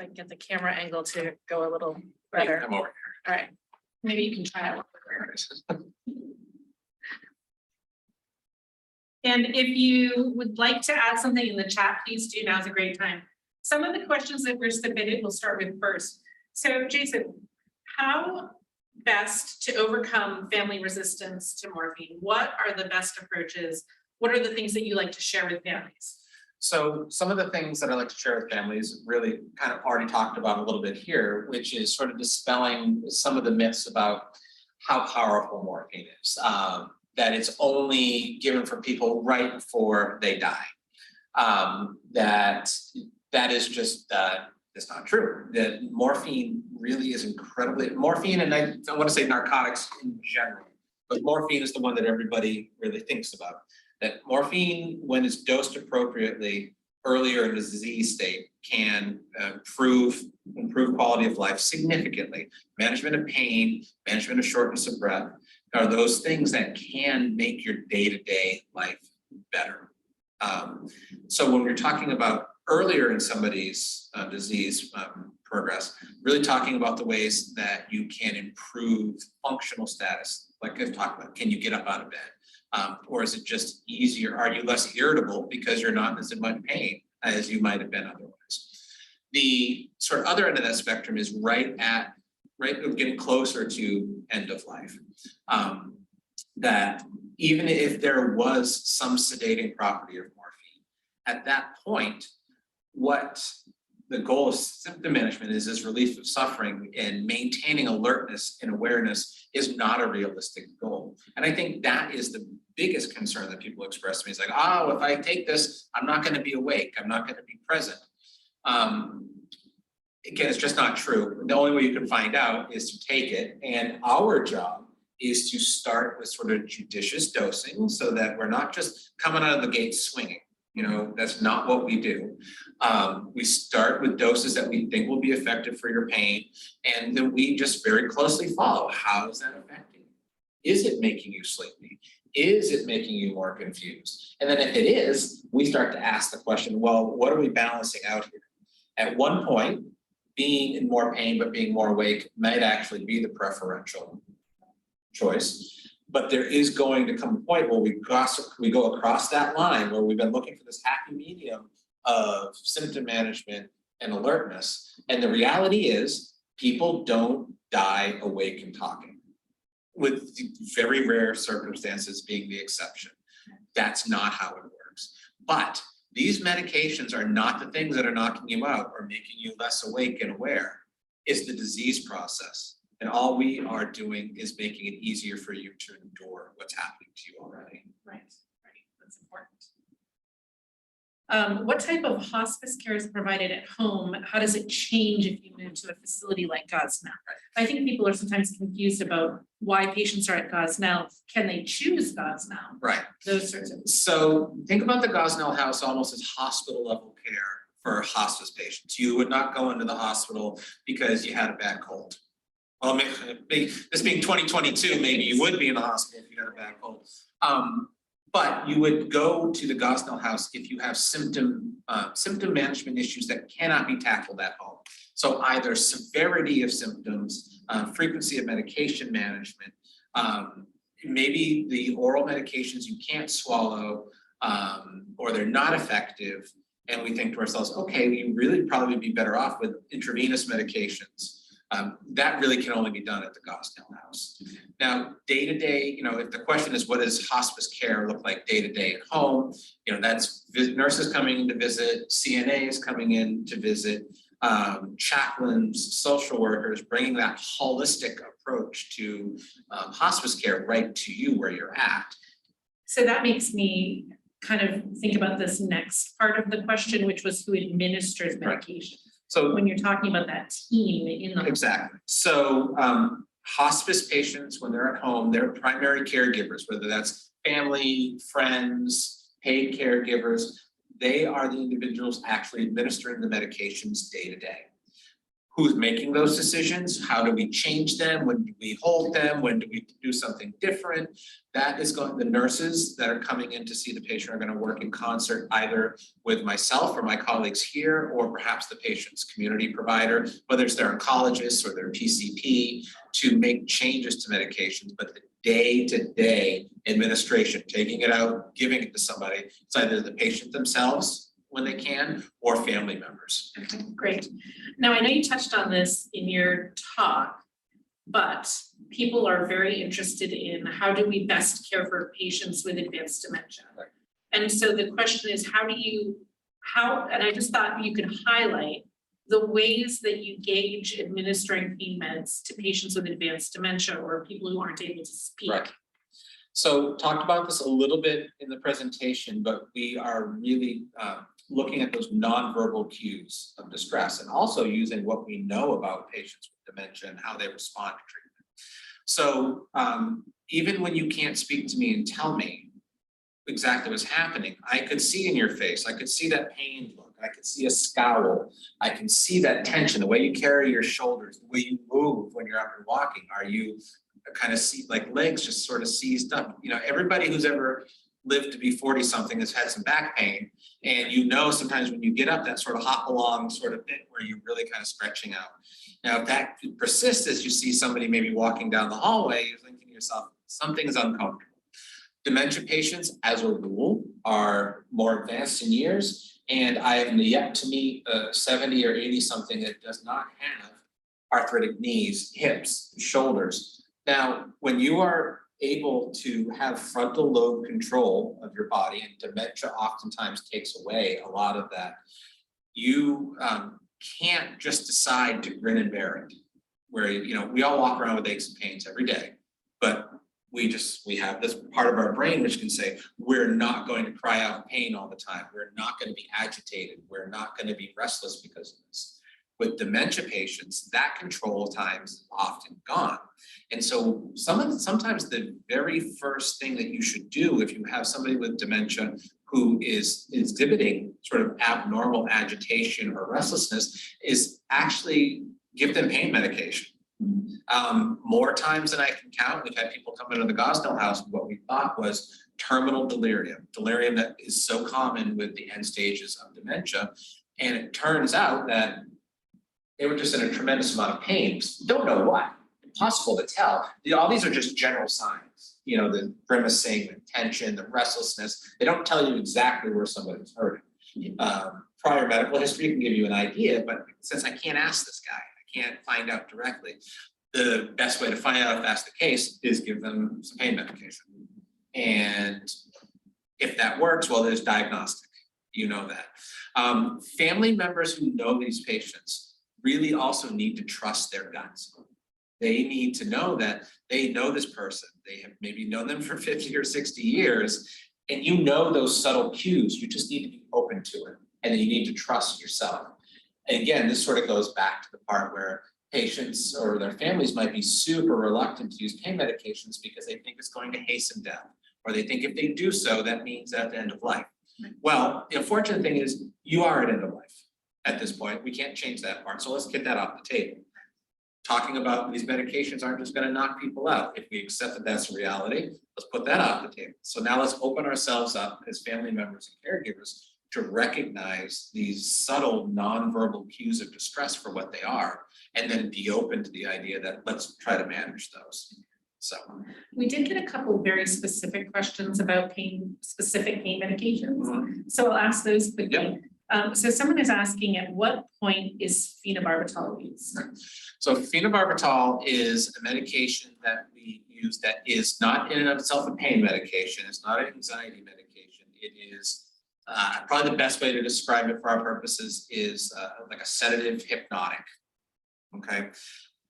A: If I can get the camera angle to go a little better.
B: Come over here.
A: All right, maybe you can try it. And if you would like to add something in the chat, please do. Now's a great time. Some of the questions that were submitted, we'll start with first. So Jason, how best to overcome family resistance to morphine? What are the best approaches? What are the things that you like to share with families?
B: So some of the things that I like to share with families really kind of already talked about a little bit here, which is sort of dispelling some of the myths about how powerful morphine is. That it's only given for people right before they die. That is just that's not true. That morphine really is incredibly, morphine, and I don't want to say narcotics in general, but morphine is the one that everybody really thinks about. That morphine, when it's dosed appropriately earlier in the disease state, can improve quality of life significantly. Management of pain, management of shortness of breath are those things that can make your day-to-day life better. So when we're talking about earlier in somebody's disease progress, really talking about the ways that you can improve functional status, like I've talked about. Can you get up out of bed? Or is it just easier? Are you less irritable because you're not in as much pain as you might have been otherwise? The sort of other end of that spectrum is right getting closer to end of life. That even if there was some sedating property of morphine, at that point, what the goal of symptom management is this relief of suffering, and maintaining alertness and awareness is not a realistic goal. And I think that is the biggest concern that people express to me. It's like, oh, if I take this, I'm not going to be awake. I'm not going to be present. Again, it's just not true. The only way you can find out is to take it. And our job is to start with sort of judicious dosing so that we're not just coming out of the gate swinging. You know, that's not what we do. We start with doses that we think will be effective for your pain, and then we just very closely follow. How is that affecting you? Is it making you sleepy? Is it making you more confused? And then if it is, we start to ask the question, well, what are we balancing out here? At one point, being in more pain but being more awake might actually be the preferential choice. But there is going to come a point where we go across that line where we've been looking for this happy medium of symptom management and alertness. And the reality is people don't die awake and talking, with very rare circumstances being the exception. That's not how it works. But these medications are not the things that are knocking you out or making you less awake and aware. It's the disease process. And all we are doing is making it easier for you to endure what's happening to you already.
A: Right, that's important. What type of hospice care is provided at home? How does it change if you move to a facility like Gosnell? I think people are sometimes confused about why patients are at Gosnell. Can they choose Gosnell?
B: Right.
A: Those sorts of things.
B: So think about the Gosnell House almost as hospital level care for hospice patients. You would not go into the hospital because you had a bad cold. Well, maybe, this being 2022, maybe you would be in the hospital if you had a bad cold. But you would go to the Gosnell House if you have symptom management issues that cannot be tackled at home. So either severity of symptoms, frequency of medication management, maybe the oral medications you can't swallow, or they're not effective. And we think to ourselves, okay, we really probably be better off with intravenous medications. That really can only be done at the Gosnell House. Now, day to day, you know, if the question is what does hospice care look like day to day at home, you know, that's nurses coming in to visit, CNAs coming in to visit, chaplains, social workers, bringing that holistic approach to hospice care right to you where you're at.
A: So that makes me kind of think about this next part of the question, which was who administers medication. Right. So when you're talking about that team in the
B: exactly. So hospice patients, when they're at home, they're primary caregivers, whether that's family, friends, paid caregivers. They are the individuals actually administering the medications day to day. Who's making those decisions? How do we change them? When do we hold them? When do we do something different? That is going, the nurses that are coming in to see the patient are going to work in concert either with myself or my colleagues here, or perhaps the patient's community provider, whether it's their oncologist or their PCP, to make changes to medications. But the day-to-day administration, taking it out, giving it to somebody, it's either the patient themselves when they can, or family members.
A: Okay, great. Now, I know you touched on this in your talk, but people are very interested in how do we best care for patients with advanced dementia? Right. And so the question is, and I just thought you could highlight the ways that you gauge administering pain meds to patients with advanced dementia or people who aren't able to speak.
B: Right. So talked about this a little bit in the presentation, but we are really looking at those nonverbal cues of distress and also using what we know about patients with dementia and how they respond to treatment. So even when you can't speak to me and tell me exactly what's happening, I could see in your face, I could see that pained look, I could see a scowl, I can see that tension, the way you carry your shoulders, the way you move when you're up and walking. Are you kind of see like legs just sort of seized up? You know, everybody who's ever lived to be 40 something has had some back pain, and you know sometimes when you get up, that sort of hop along sort of bit where you're really kind of stretching out. Now if that persists as you see somebody maybe walking down the hallway, you're thinking to yourself, something's uncomfortable. Dementia patients as a rule are more advanced in years, and I have yet to meet a 70 or 80 something that does not have arthritic knees, hips, shoulders. Now, when you are able to have frontal lobe control of your body, and dementia oftentimes takes away a lot of that, you can't just decide to grin and bear it. Where, we all walk around with aches and pains every day, but we have this part of our brain which can say, we're not going to cry out pain all the time. We're not going to be agitated. We're not going to be restless because of this. With dementia patients, that control time is often gone. And so sometimes the very first thing that you should do if you have somebody with dementia who is exhibiting sort of abnormal agitation or restlessness is actually give them pain medication. More times than I can count, we've had people come into the Gosnell house and what we thought was terminal delirium that is so common with the end stages of dementia. And it turns out that they were just in a tremendous amount of pain. Don't know what, impossible to tell. All these are just general signs, the grimacing, the tension, the restlessness. They don't tell you exactly where somebody's hurting. Prior medical history can give you an idea, but since I can't ask this guy, I can't find out directly, the best way to find out if that's the case is give them some pain medication. And if that works, well, there's diagnostic, that. Family members who know these patients really also need to trust their guts. They need to know that they know this person. They have maybe known them for 50 or 60 years, and those subtle cues. You just need to be open to it, and then you need to trust yourself. And again, this sort of goes back to the part where patients or their families might be super reluctant to use pain medications because they think it's going to hasten death, or they think if they do so, that means at the end of life. Well, the unfortunate thing is you are at end of life. At this point, we can't change that part. So let's get that off the table. Talking about these medications aren't just going to knock people out. If we accept that that's a reality, let's put that off the table. So now let's open ourselves up as family members and caregivers to recognize these subtle nonverbal cues of distress for what they are, and then be open to the idea that let's try to manage those. So
A: we did get a couple very specific questions about specific pain medications. So I'll ask those quickly.
B: Yep.
A: So someone is asking, at what point is phenobarbital used?
B: So phenobarbital is a medication that we use that is not in and of itself a pain medication. It's not an anxiety medication. It is probably the best way to describe it for our purposes is like a sedative hypnotic. Okay.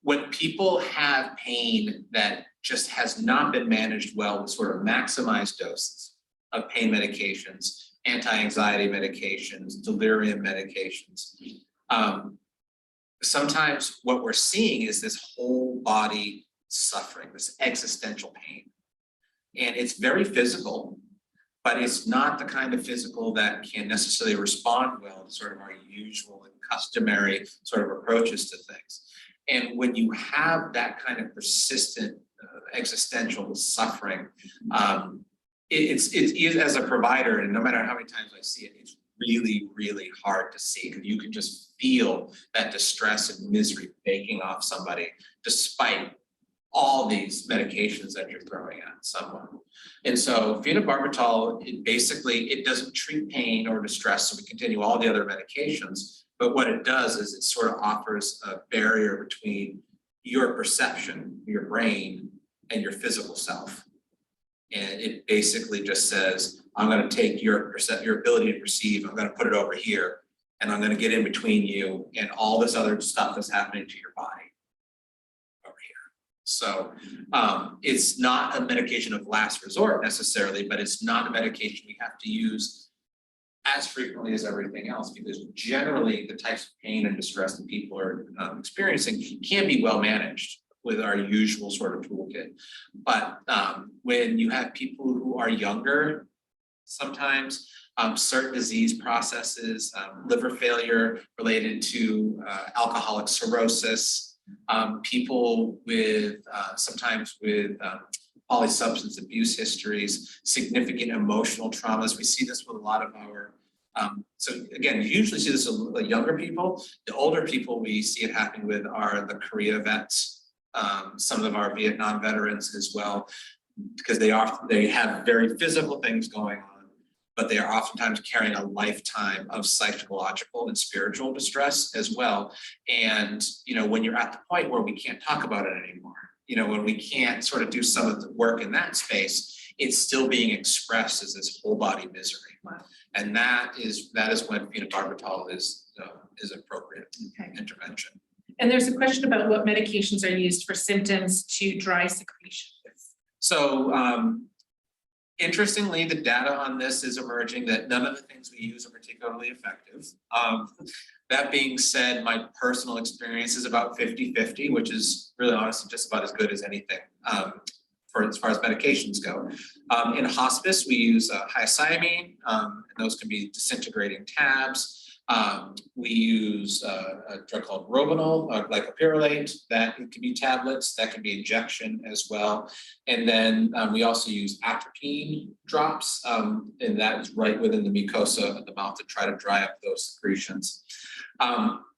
B: When people have pain that just has not been managed well with sort of maximized doses of pain medications, anti-anxiety medications, delirium medications. Sometimes what we're seeing is this whole body suffering, this existential pain. And it's very physical, but it's not the kind of physical that can necessarily respond well to sort of our usual and customary sort of approaches to things. And when you have that kind of persistent existential suffering, it's as a provider, and no matter how many times I see it, it's really, really hard to see because you can just feel that distress and misery baking off somebody despite all these medications that you're throwing at someone. And so phenobarbital, it doesn't treat pain or distress, so we continue all the other medications, but what it does is it sort of offers a barrier between your perception, your brain, and your physical self. And it basically just says, I'm going to take your ability to perceive, I'm going to put it over here, and I'm going to get in between you and all this other stuff that's happening to your body over here. So it's not a medication of last resort necessarily, but it's not a medication we have to use as frequently as everything else, because generally the types of pain and distress that people are experiencing can be well managed with our usual sort of toolkit. But when you have people who are younger, sometimes certain disease processes, liver failure related to alcoholic cirrhosis, people with sometimes with polysubstance abuse histories, significant emotional traumas. We see this with a lot of our, so again, you usually see this with younger people. The older people we see it happening with are the Korea vets, some of our Vietnam veterans as well, because they have very physical things going on, but they are oftentimes carrying a lifetime of psychological and spiritual distress as well. And, when you're at the point where we can't talk about it anymore, when we can't sort of do some of the work in that space, it's still being expressed as this whole body misery. And that is when phenobarbital is appropriate
A: Okay.
B: intervention.
A: And there's a question about what medications are used for symptoms to dry secretions.
B: So interestingly, the data on this is emerging that none of the things we use are particularly effective. That being said, my personal experience is about 50-50, which is really honestly just about as good as anything for as far as medications go. In hospice, we use hyoscyamine, and those can be disintegrating tabs. We use a drug called Robenal, glycopyrrolate, that can be tablets, that can be injection as well. And then we also use atropine drops, and that is right within the mucosa of the mouth to try to dry up those secretions.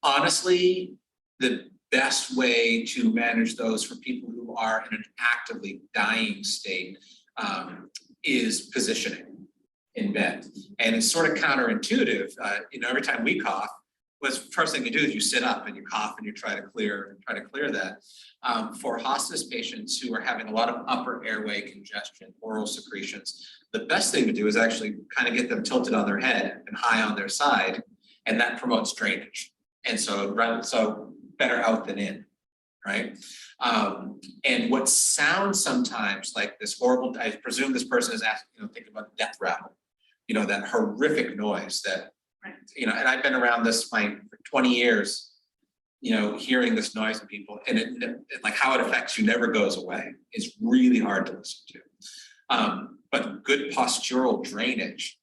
B: Honestly, the best way to manage those for people who are in an actively dying state is positioning in bed. And it's sort of counterintuitive. Every time we cough, what's the first thing you do is you sit up and you cough and you try to clear that. For hospice patients who are having a lot of upper airway congestion, oral secretions, the best thing to do is actually kind of get them tilted on their head and high on their side, and that promotes drainage. And so better out than in, right? And what sounds sometimes like this horrible, I presume this person is asking, think about death rattle, that horrific noise that, and I've been around this for 20 years, hearing this noise in people, and it like how it affects you never goes away. It's really hard to listen to. But good postural drainage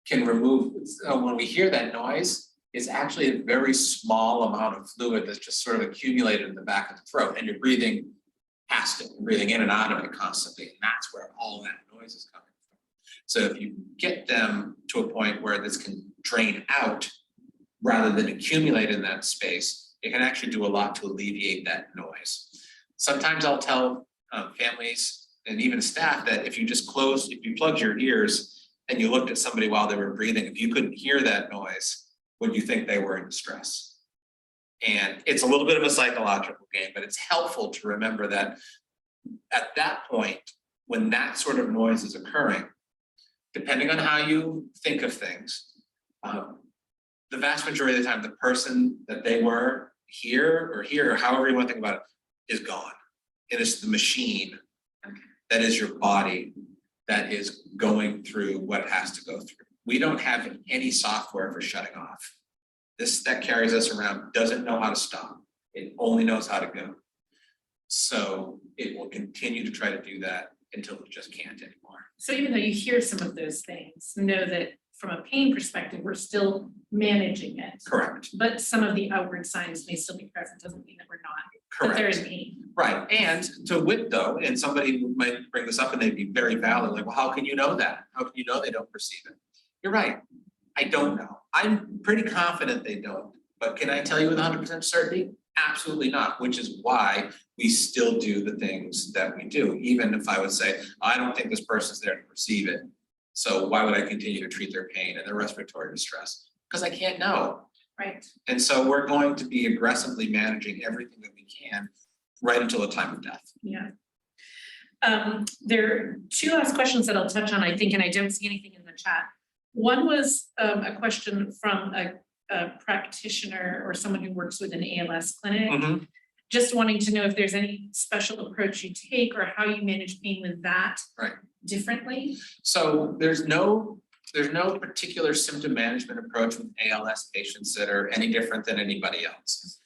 B: can remove, when we hear that noise, it's actually a very small amount of fluid that's just sort of accumulated in the back of the throat, and you're breathing past it, breathing in and out of it constantly, and that's where all that noise is coming from. So if you get them to a point where this can drain out rather than accumulate in that space, it can actually do a lot to alleviate that noise. Sometimes I'll tell families and even staff that if you plugged your ears and you looked at somebody while they were breathing, if you couldn't hear that noise, would you think they were in distress? And it's a little bit of a psychological game, but it's helpful to remember that at that point, when that sort of noise is occurring, depending on how you think of things, the vast majority of the time, the person that they were here, or however you want to think about it, is gone. It is the machine that is your body that is going through what it has to go through. We don't have any software for shutting off. This that carries us around doesn't know how to stop. It only knows how to go. So it will continue to try to do that until it just can't anymore.
A: So even though you hear some of those things, know that from a pain perspective, we're still managing it.
B: Correct.
A: But some of the outward signs may still be present. Doesn't mean that we're not.
B: Correct.
A: But there is pain.
B: Right. And to wit though, and somebody might bring this up and they'd be very valid, like, well, how can you know that? How can you know they don't perceive it? You're right. I don't know. I'm pretty confident they don't. But can I tell you with 100% certainty? Absolutely not, which is why we still do the things that we do. Even if I would say, I don't think this person's there to perceive it. So why would I continue to treat their pain and their respiratory distress? Because I can't know.
A: Right.
B: And so we're going to be aggressively managing everything that we can right until the time of death.
A: Yeah. There are two last questions that I'll touch on, I think, and I don't see anything in the chat. One was a question from a practitioner or someone who works with an ALS clinic. Mm-hmm. Just wanting to know if there's any special approach you take or how you manage pain with that differently. So
B: there's no particular symptom management approach with ALS patients that are any different than anybody else.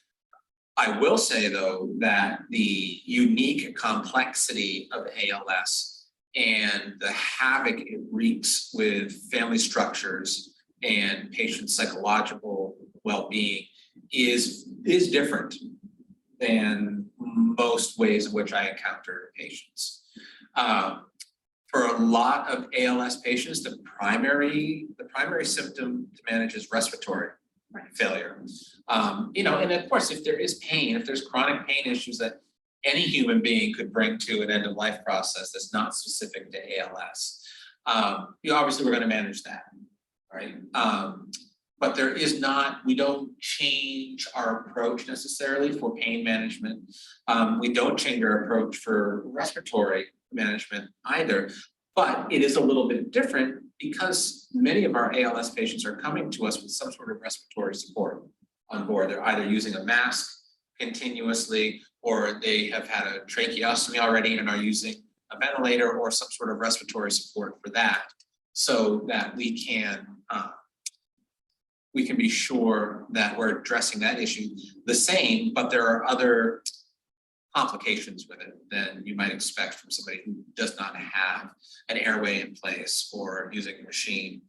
B: I will say though that the unique complexity of ALS and the havoc it wreaks with family structures and patient psychological well-being is different than most ways in which I encounter patients. For a lot of ALS patients, the primary symptom to manage is respiratory failure. And of course, if there is pain, if there's chronic pain issues that any human being could bring to an end of life process that's not specific to ALS, obviously we're going to manage that, right? But we don't change our approach necessarily for pain management. We don't change our approach for respiratory management either, but it is a little bit different because many of our ALS patients are coming to us with some sort of respiratory support on board. They're either using a mask continuously, or they have had a tracheostomy already and are using a ventilator or some sort of respiratory support for that, so that we can be sure that we're addressing that issue the same, but there are other complications with it than you might expect from somebody who does not have an airway in place or using a machine.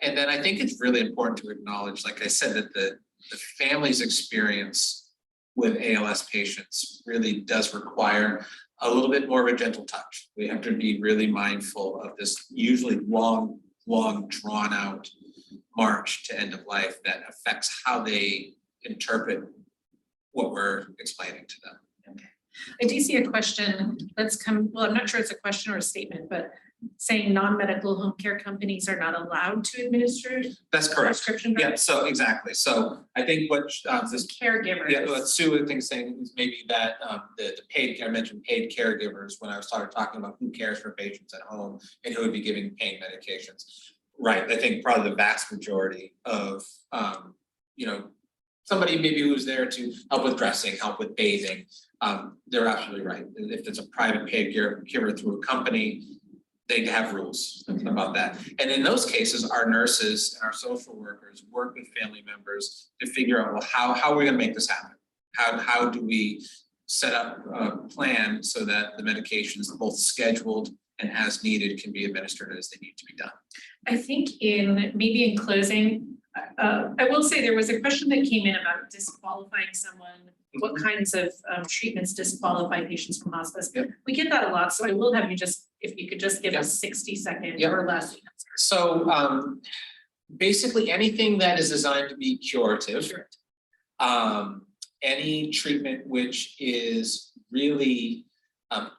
B: And then I think it's really important to acknowledge, like I said, that the family's experience with ALS patients really does require a little bit more of a gentle touch. We have to be really mindful of this usually long drawn out march to end of life that affects how they interpret what we're explaining to them.
A: Okay. I do see a question that's come, well, I'm not sure it's a question or a statement, but saying non-medical home care companies are not allowed to administer
B: That's correct.
A: prescription drugs.
B: Yeah, so exactly. So I think what this
A: Caregivers.
B: Yeah, what Sue, I think, is saying is maybe that the paid, I mentioned paid caregivers when I started talking about who cares for patients at home and who would be giving pain medications. Right, I think probably the vast majority of somebody maybe who's there to help with dressing, help with bathing. They're absolutely right. If it's a private paid caregiver through a company, they have rules about that. And in those cases, our nurses and our social workers work with family members to figure out, well, how are we gonna make this happen? How do we set up a plan so that the medications, both scheduled and as needed, can be administered as they need to be done?
A: I think maybe in closing, I will say there was a question that came in about disqualifying someone. What kinds of treatments disqualify patients from hospice?
B: Yep.
A: We get that a lot, so I will have you if you could just give us 60-second or less answer.
B: So basically anything that is designed to be curative, any treatment which is really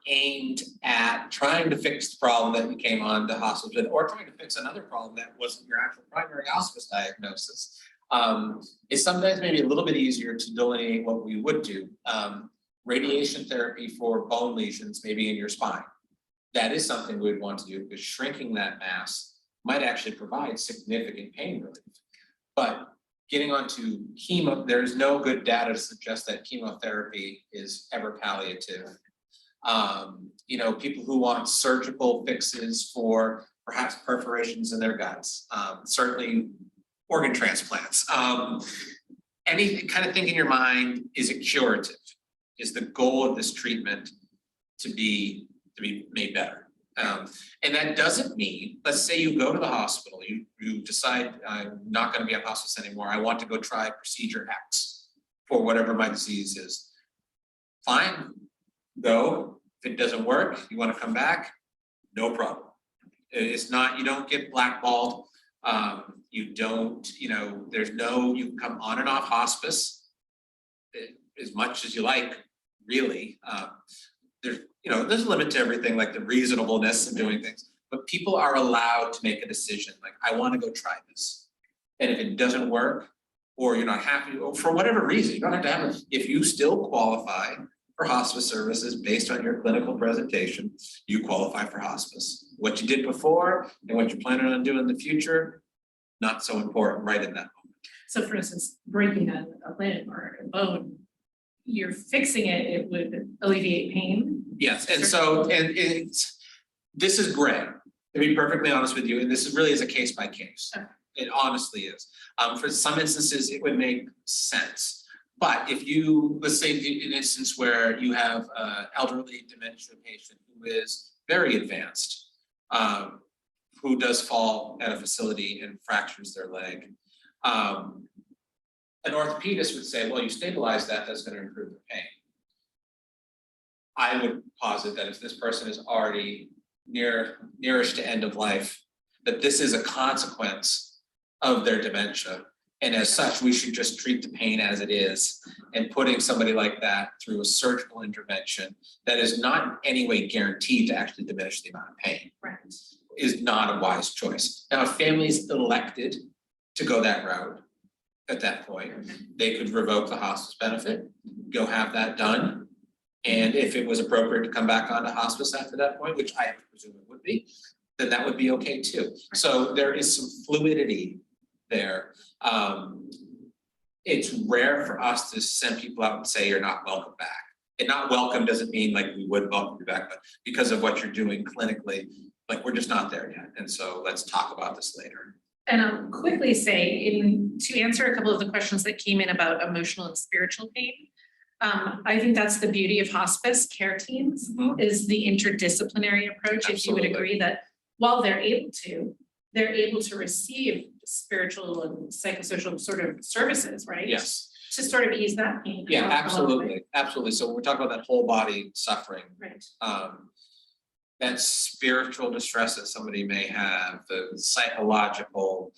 B: aimed at trying to fix the problem that you came on to hospice with, or trying to fix another problem that wasn't your actual primary hospice diagnosis, is sometimes maybe a little bit easier to delineate what we would do. Radiation therapy for bone lesions, maybe in your spine. That is something we'd want to do, because shrinking that mass might actually provide significant pain relief. But getting onto chemo, there's no good data to suggest that chemotherapy is ever palliative. People who want surgical fixes for perhaps perforations in their guts, certainly organ transplants. Any kind of thing in your mind, is it curative? Is the goal of this treatment to be made better? And that doesn't mean, let's say you go to the hospital, you decide I'm not going to be at hospice anymore. I want to go try procedure X for whatever my disease is. Fine, go. If it doesn't work, you want to come back, no problem. It's not, you don't get blackballed. You don't, there's no, you can come on and off hospice as much as you like, really. There's a limit to everything, like the reasonableness of doing things, but people are allowed to make a decision, like, I want to go try this. And if it doesn't work, or you're not happy, or for whatever reason, you don't have to have it. If you still qualify for hospice services based on your clinical presentation, you qualify for hospice. What you did before and what you're planning on doing in the future, not so important right in that moment.
A: So for instance, breaking a limb or a bone, you're fixing it, it would alleviate pain.
B: Yes, and so, this is gray, to be perfectly honest with you, and this really is a case by case.
A: Okay.
B: It honestly is. For some instances, it would make sense. But if you, let's say an instance where you have an elderly dementia patient who is very advanced, who does fall at a facility and fractures their leg, an orthopedist would say, well, you stabilize that, that's going to improve the pain. I would posit that if this person is already nearest to end of life, that this is a consequence of their dementia. And as such, we should just treat the pain as it is, and putting somebody like that through a surgical intervention that is not in any way guaranteed to actually diminish the amount of pain is not a wise choice. Now, if families elected to go that route at that point, they could revoke the hospice benefit, go have that done. And if it was appropriate to come back onto hospice after that point, which I presume it would be, then that would be okay too. So there is some fluidity there. It's rare for us to send people out and say, you're not welcome back. And not welcome doesn't mean like we would welcome you back, but because of what you're doing clinically, like we're just not there yet. And so let's talk about this later.
A: And I'll quickly say, to answer a couple of the questions that came in about emotional and spiritual pain, I think that's the beauty of hospice care teams, is the interdisciplinary approach. If you would agree that while they're able to receive spiritual and psychosocial sort of services, right?
B: Yes.
A: To sort of ease that pain.
B: Yeah, absolutely, absolutely. So we're talking about that whole body suffering.
A: Right.
B: That spiritual distress that somebody may have, the psychological,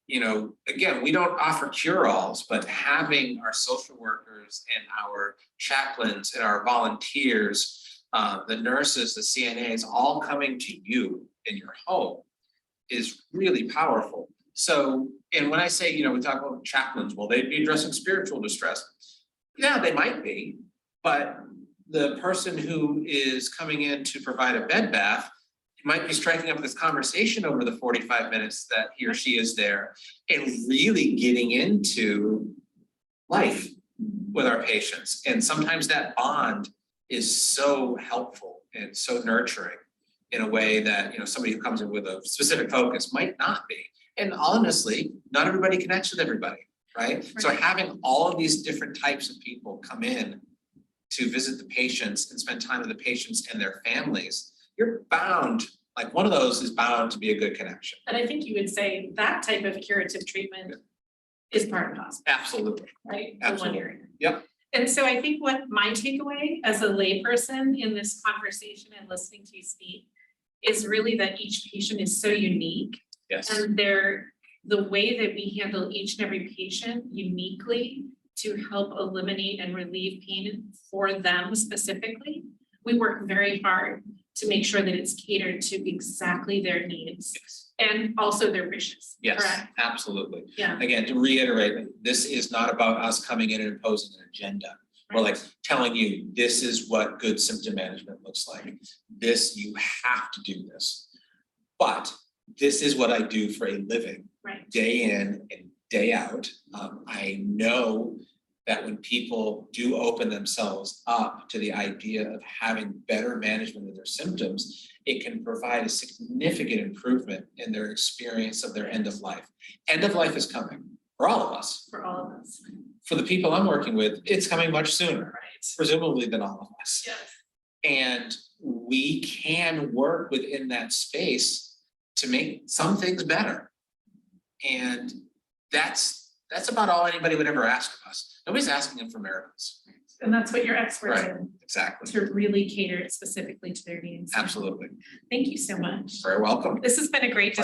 B: you know, again, we don't offer cure-alls, but having our social workers and our chaplains and our volunteers, the nurses, the CNAs, all coming to you in your home is really powerful. So, and when I say, you know, we talk about chaplains, well, they'd be addressing spiritual distress. Yeah, they might be, but the person who is coming in to provide a bed bath might be striking up this conversation over the 45 minutes that he or she is there and really getting into life with our patients. And sometimes that bond is so helpful and so nurturing in a way that, you know, somebody who comes in with a specific focus might not be. And honestly, not everybody connects with everybody, right? So having all of these different types of people come in to visit the patients and spend time with the patients and their families, you're bound, like one of those is bound to be a good connection.
A: And I think you would say that type of curative treatment is part of hospice.
B: Absolutely.
A: Right?
B: Absolutely.
A: The 1 year.
B: Yep.
A: And so I think what my takeaway as a layperson in this conversation and listening to you speak is really that each patient is so unique.
B: Yes.
A: And the way that we handle each and every patient uniquely to help eliminate and relieve pain for them specifically, we work very hard to make sure that it's catered to exactly their needs.
B: Yes.
A: And also their wishes.
B: Yes,
A: Correct?
B: absolutely.
A: Yeah.
B: Again, to reiterate, this is not about us coming in and imposing an agenda. We're like telling you, this is what good symptom management looks like. This, you have to do this. But this is what I do for a living, day in and day out. I know that when people do open themselves up to the idea of having better management of their symptoms, it can provide a significant improvement in their experience of their end of life. End of life is coming for all of us.
A: For all of us.
B: For the people I'm working with, it's coming much sooner, presumably than all of us.
A: Yes.
B: And we can work within that space to make some things better. And that's about all anybody would ever ask of us. Nobody's asking them for miracles.
A: And that's what you're experts in,
B: Exactly.
A: to really cater it specifically to their needs.
B: Absolutely.
A: Thank you so much.
B: Very welcome.
A: This has been a great